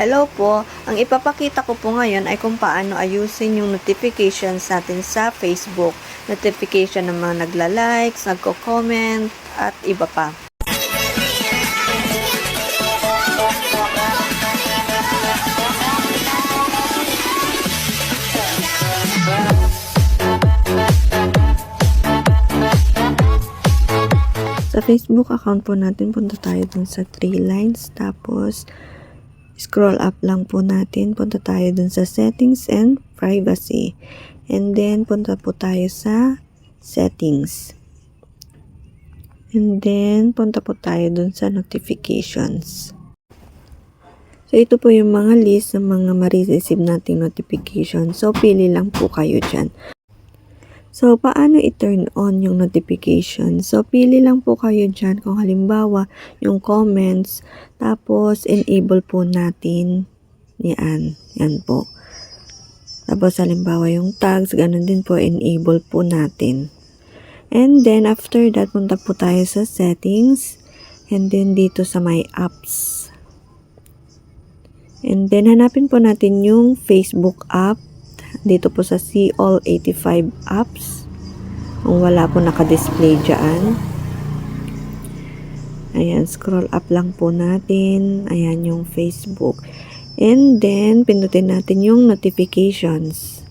Hello po, ang ipapakita ko po ngayon ay kung paano ayusin yung notifications natin sa Facebook. Notification ng mga nagla-likes, nagko-comment, at iba pa. Sa Facebook account po natin, punta tayo dun sa 3 lines, tapos scroll up lang po natin, punta tayo dun sa settings and privacy. And then, punta po tayo sa settings. And then, punta po tayo dun sa notifications. So, ito po yung mga list ng mga ma-receive nating notification. So, pili lang po kayo dyan. So, paano i-turn on yung notification? So, pili lang po kayo dyan kung halimbawa yung comments, tapos enable po natin yan. Yan po. Tapos halimbawa yung tags, ganun din po, enable po natin. And then, after that, punta po tayo sa settings. And then, dito sa my apps. And then, hanapin po natin yung Facebook app. Dito po sa see all 85 apps. Kung wala po naka-display dyan. Ayan, scroll up lang po natin. Ayan yung Facebook. And then, pindutin natin yung notifications.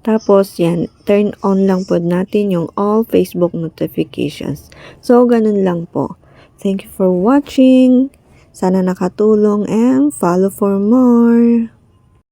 Tapos, yan, turn on lang po natin yung all Facebook notifications. So, ganun lang po. Thank you for watching. Sana nakatulong and follow for more.